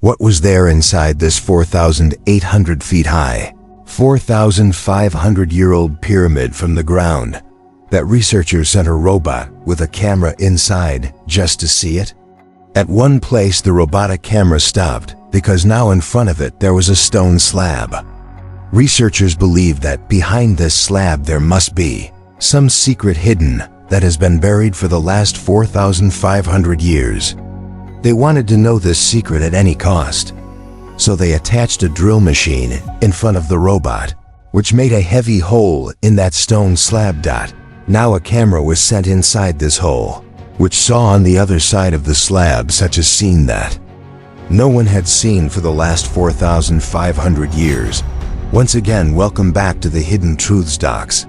What was there inside this 4,800 feet high, 4,500-year-old pyramid from the ground that researchers sent a robot with a camera inside just to see it? At one place, the robotic camera stopped because now in front of it there was a stone slab. Researchers believe that behind this slab there must be some secret hidden that has been buried for the last 4,500 years. They wanted to know this secret at any cost. So they attached a drill machine in front of the robot, which made a heavy hole in that stone slab. Now a camera was sent inside this hole, which saw on the other side of the slab such a scene that no one had seen for the last 4,500 years. Once again, welcome back to the Hidden Truths docs.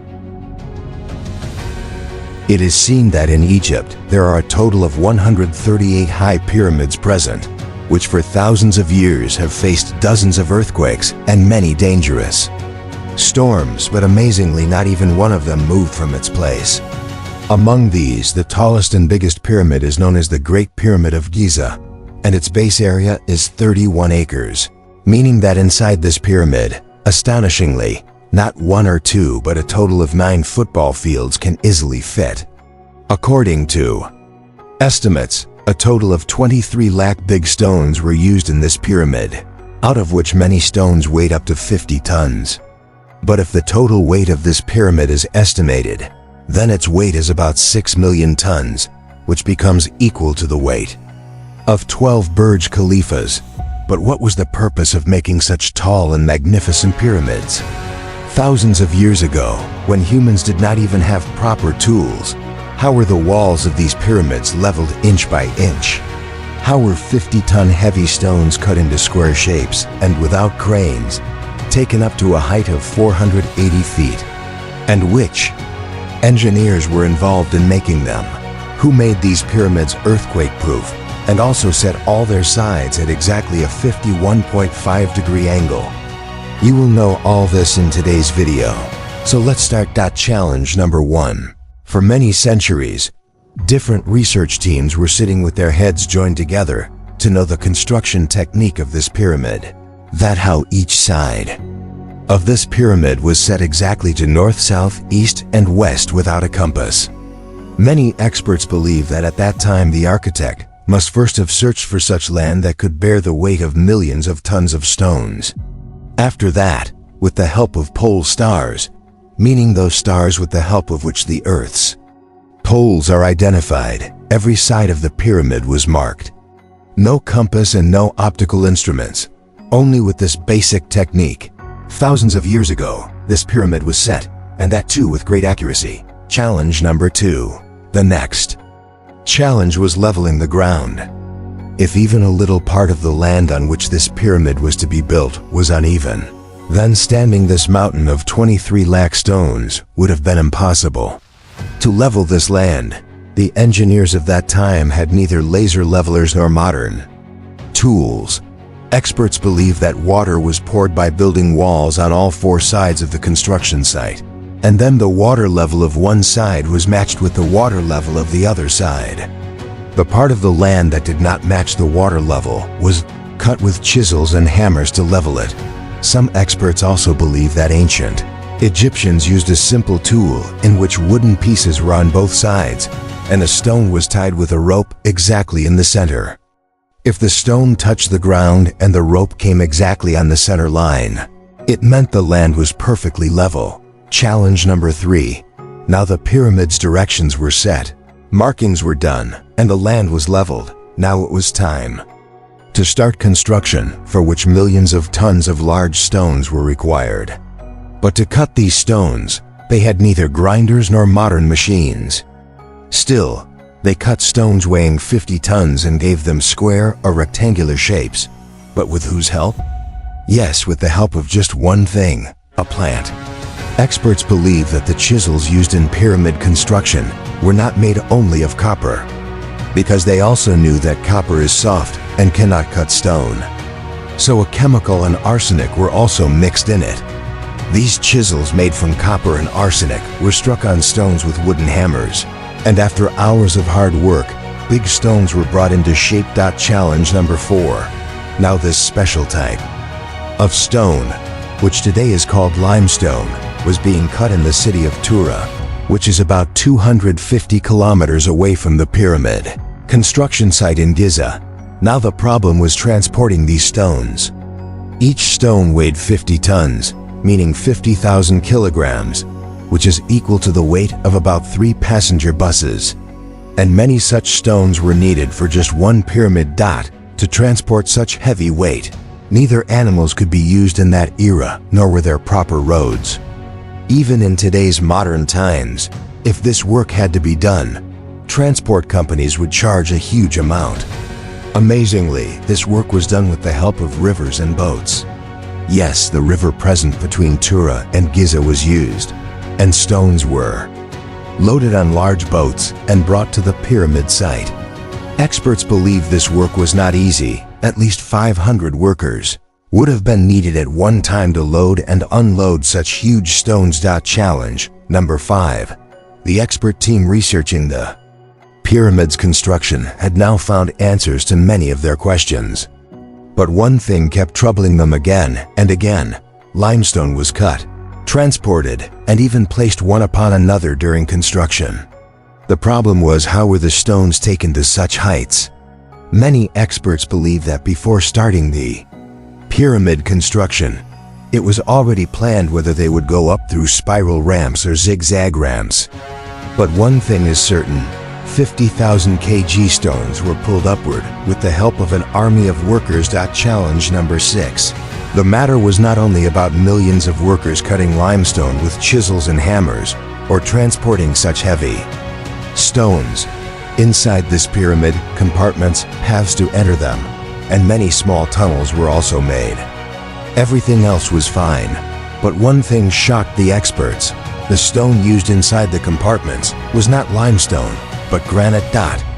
It is seen that in Egypt, there are a total of 138 high pyramids present, which for thousands of years have faced dozens of earthquakes and many dangerous storms, but amazingly not even one of them moved from its place. Among these, the tallest and biggest pyramid is known as the Great Pyramid of Giza, and its base area is 31 acres, meaning that inside this pyramid, astonishingly, not one or two but a total of 9 football fields can easily fit. According to estimates, a total of 23 lakh big stones were used in this pyramid, out of which many stones weighed up to 50 tons. But if the total weight of this pyramid is estimated, then its weight is about 6 million tons, which becomes equal to the weight of 12 Burj Khalifas. But what was the purpose of making such tall and magnificent pyramids? Thousands of years ago, when humans did not even have proper tools, how were the walls of these pyramids leveled inch by inch? How were 50-ton heavy stones cut into square shapes and without cranes, taken up to a height of 480 feet? And which engineers were involved in making them? Who made these pyramids earthquake-proof and also set all their sides at exactly a 51.5-degree angle? You will know all this in today's video. So let's start. Challenge number 1. For many centuries, different research teams were sitting with their heads joined together to know the construction technique of this pyramid. That how each side of this pyramid was set exactly to north, south, east, and west without a compass. Many experts believe that at that time the architect must first have searched for such land that could bear the weight of millions of tons of stones. After that, with the help of pole stars, meaning those stars with the help of which the Earth's poles are identified, every side of the pyramid was marked. No compass and no optical instruments, only with this basic technique. Thousands of years ago, this pyramid was set, and that too with great accuracy. Challenge number 2. The next challenge was leveling the ground. If even a little part of the land on which this pyramid was to be built was uneven, then standing this mountain of 23 lakh stones would have been impossible. To level this land, the engineers of that time had neither laser levelers nor modern tools. Experts believe that water was poured by building walls on all 4 sides of the construction site, and then the water level of one side was matched with the water level of the other side. The part of the land that did not match the water level was cut with chisels and hammers to level it. Some experts also believe that ancient Egyptians used a simple tool in which wooden pieces were on both sides, and a stone was tied with a rope exactly in the center. If the stone touched the ground and the rope came exactly on the center line, it meant the land was perfectly level. Challenge number 3. Now the pyramid's directions were set, markings were done, and the land was leveled. Now it was time to start construction, for which millions of tons of large stones were required. But to cut these stones, they had neither grinders nor modern machines. Still, they cut stones weighing 50 tons and gave them square or rectangular shapes. But with whose help? Yes, with the help of just one thing, a plant. Experts believe that the chisels used in pyramid construction were not made only of copper, because they also knew that copper is soft and cannot cut stone. So a chemical and arsenic were also mixed in it. These chisels made from copper and arsenic were struck on stones with wooden hammers, and after hours of hard work, big stones were brought into shape. Challenge number 4. Now this special type of stone, which today is called limestone, was being cut in the city of Tura, which is about 250 kilometers away from the pyramid construction site in Giza. Now the problem was transporting these stones. Each stone weighed 50 tons, meaning 50,000 kilograms, which is equal to the weight of about 3 passenger buses. And many such stones were needed for just one pyramid. To transport such heavy weight, neither animals could be used in that era, nor were there proper roads. Even in today's modern times, if this work had to be done, transport companies would charge a huge amount. Amazingly, this work was done with the help of rivers and boats. Yes, the river present between Tura and Giza was used, and stones were loaded on large boats and brought to the pyramid site. Experts believe this work was not easy. At least 500 workers would have been needed at one time to load and unload such huge stones. Challenge number 5. The expert team researching the pyramid's construction had now found answers to many of their questions. But one thing kept troubling them again and again. Limestone was cut, transported, and even placed one upon another during construction. The problem was, how were the stones taken to such heights? Many experts believe that before starting the pyramid construction, it was already planned whether they would go up through spiral ramps or zigzag ramps. But one thing is certain, 50,000 kg stones were pulled upward with the help of an army of workers. Challenge number 6. The matter was not only about millions of workers cutting limestone with chisels and hammers, or transporting such heavy stones. Inside this pyramid, compartments, paths to enter them, and many small tunnels were also made. Everything else was fine, but one thing shocked the experts. The stone used inside the compartments was not limestone, but granite.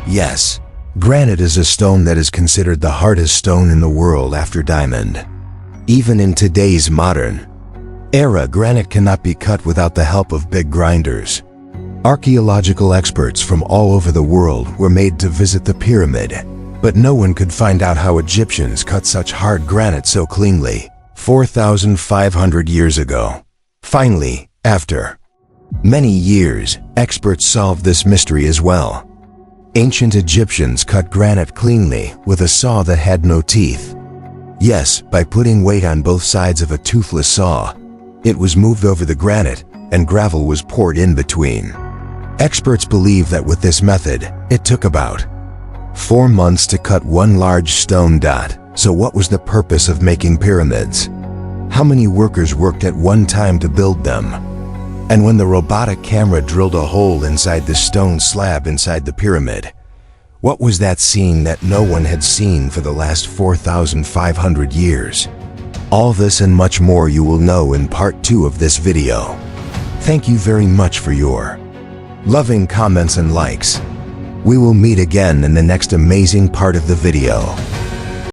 Yes, granite is a stone that is considered the hardest stone in the world after diamond. Even in today's modern era, granite cannot be cut without the help of big grinders. Archaeological experts from all over the world were made to visit the pyramid, but no one could find out how Egyptians cut such hard granite so cleanly 4,500 years ago. Finally, after many years, experts solved this mystery as well. Ancient Egyptians cut granite cleanly with a saw that had no teeth. Yes, by putting weight on both sides of a toothless saw, it was moved over the granite and gravel was poured in between. Experts believe that with this method, it took about 4 months to cut one large stone. So what was the purpose of making pyramids? How many workers worked at one time to build them? And when the robotic camera drilled a hole inside the stone slab inside the pyramid, what was that scene that no one had seen for the last 4,500 years? All this and much more you will know in part 2 of this video. Thank you very much for your loving comments and likes. We will meet again in the next amazing part of the video.